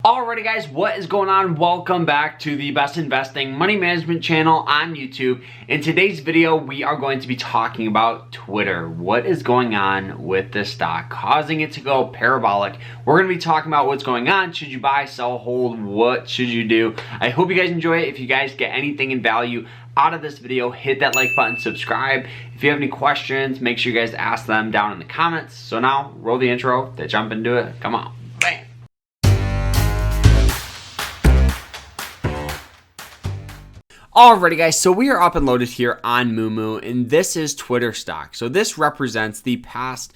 Alrighty guys, what is going on? Welcome back to the Best Investing Money Management channel on YouTube. In today's video, we are going to be talking about Twitter. What is going on with this stock, causing it to go parabolic? We're going to be talking about what's going on. Should you buy, sell, hold? What should you do? I hope you guys enjoy it. If you guys get anything in value out of this video, hit that like button, subscribe. If you have any questions, make sure you guys ask them down in the comments. So now, roll the intro to jump into it. Come on. Bam. Alrighty guys, so we are up and loaded here on Moomoo, and this is Twitter stock. So this represents the past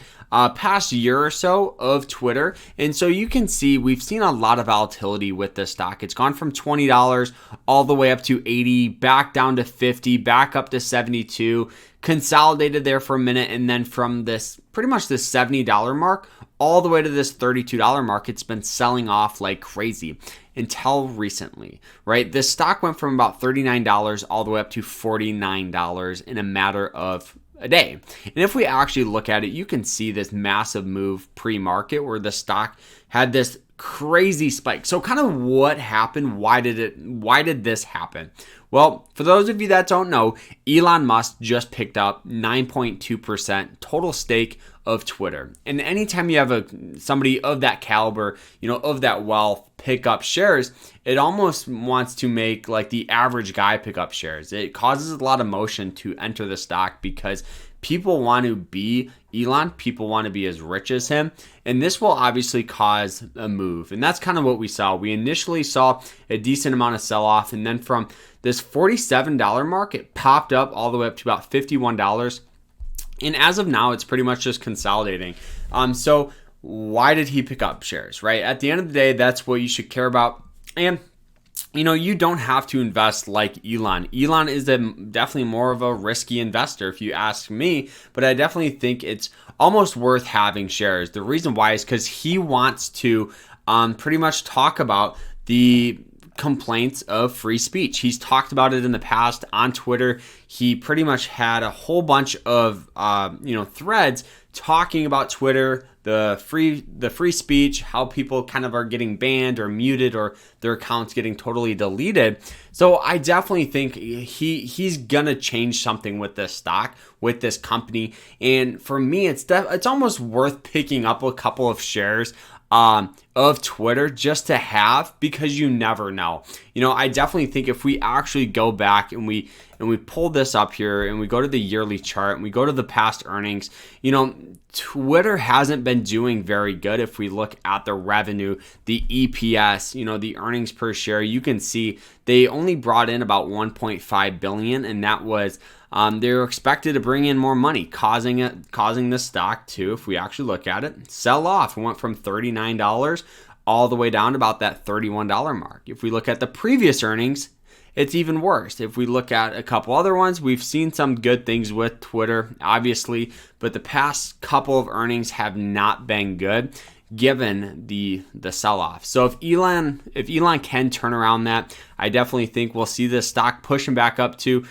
year or so of Twitter, and so you can see we've seen a lot of volatility with this stock. It's gone from $20 all the way up to $80, back down to $50, back up to $72, consolidated there for a minute, and then from this pretty much this $70 mark all the way to this $32 mark, it's been selling off like crazy until recently, right? This stock went from about $39 all the way up to $49 in a matter of a day. And if we actually look at it, you can see this massive move pre-market where the stock had this crazy spike. So kind of what happened? Why did this happen? Well, for those of you that don't know, Elon Musk just picked up 9.2% total stake of Twitter. And anytime you have somebody of that caliber, of that wealth pick up shares, it almost wants to make like the average guy pick up shares. It causes a lot of motion to enter the stock because people want to be Elon, people want to be as rich as him, and this will obviously cause a move. And that's kind of what we saw. We initially saw a decent amount of sell-off, and then from this $47 mark, it popped up all the way up to about $51. And as of now, it's pretty much just consolidating. So why did he pick up shares, right? At the end of the day, that's what you should care about. And you don't have to invest like Elon. Elon is definitely more of a risky investor if you ask me, but I definitely think it's almost worth having shares. The reason why is because he wants to pretty much talk about the complaints of free speech. He's talked about it in the past on Twitter. He pretty much had a whole bunch of threads talking about Twitter, the free speech, how people kind of are getting banned or muted or their accounts getting totally deleted. So I definitely think he's gonna change something with this stock, with this company. And for me, it's almost worth picking up a couple of shares of Twitter just to have, because you never know. I definitely think if we actually go back and we pull this up here and we go to the yearly chart and we go to the past earnings, Twitter hasn't been doing very good. If we look at the revenue, the EPS, the earnings per share, you can see they only brought in about 1.5 billion, and that was they were expected to bring in more money, causing the stock to, if we actually look at it, sell off. It went from $39 all the way down to about that $31 mark. If we look at the previous earnings, it's even worse. If we look at a couple other ones, we've seen some good things with Twitter, obviously, but the past couple of earnings have not been good given the sell-off. So if Elon can turn around that, I definitely think we'll see this stock pushing back up to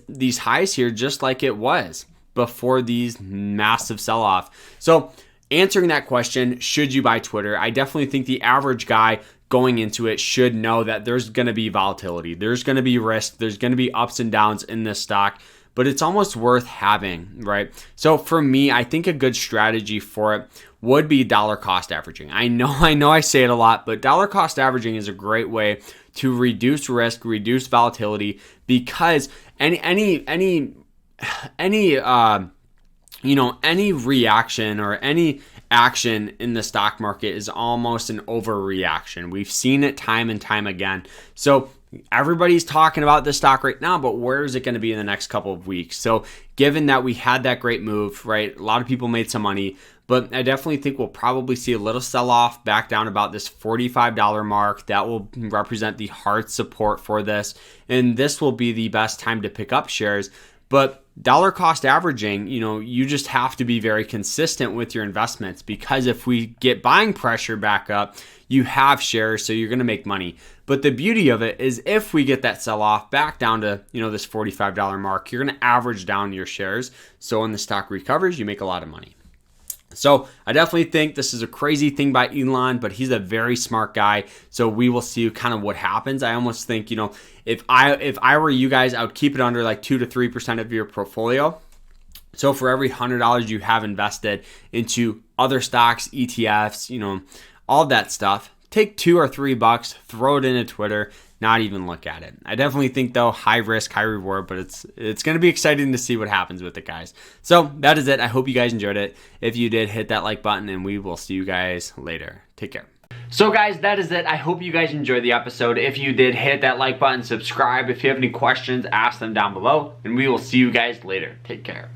these highs here, just like it was before these massive sell-off. So answering that question, should you buy Twitter? I definitely think the average guy going into it should know that there's going to be volatility. There's going to be risk. There's going to be ups and downs in this stock, but it's almost worth having, right? So for me, I think a good strategy for it would be dollar cost averaging. I know I say it a lot, but dollar cost averaging is a great way to reduce risk, reduce volatility, because any reaction or any action in the stock market is almost an overreaction. We've seen it time and time again. So everybody's talking about this stock right now, but where is it going to be in the next couple of weeks? So given that we had that great move, right? A lot of people made some money, but I definitely think we'll probably see a little sell-off back down about this $45 mark. That will represent the hard support for this, and this will be the best time to pick up shares. But dollar cost averaging, you just have to be very consistent with your investments, because if we get buying pressure back up, you have shares, so you're going to make money. But the beauty of it is if we get that sell off back down to, this $45 mark, you're going to average down your shares. So when the stock recovers, you make a lot of money. So I definitely think this is a crazy thing by Elon, but he's a very smart guy. So we will see kind of what happens. I almost think, if I were you guys, I would keep it under like 2 to 3% of your portfolio. So for every $100 you have invested into other stocks, ETFs, all that stuff, take $2 or $3, throw it into Twitter, not even look at it. I definitely think though, high risk, high reward, but it's going to be exciting to see what happens with it, guys. So that is it. I hope you guys enjoyed it. If you did, hit that like button and we will see you guys later. Take care. So guys, that is it. I hope you guys enjoyed the episode. If you did, hit that like button, subscribe. If you have any questions, ask them down below, and we will see you guys later. Take care.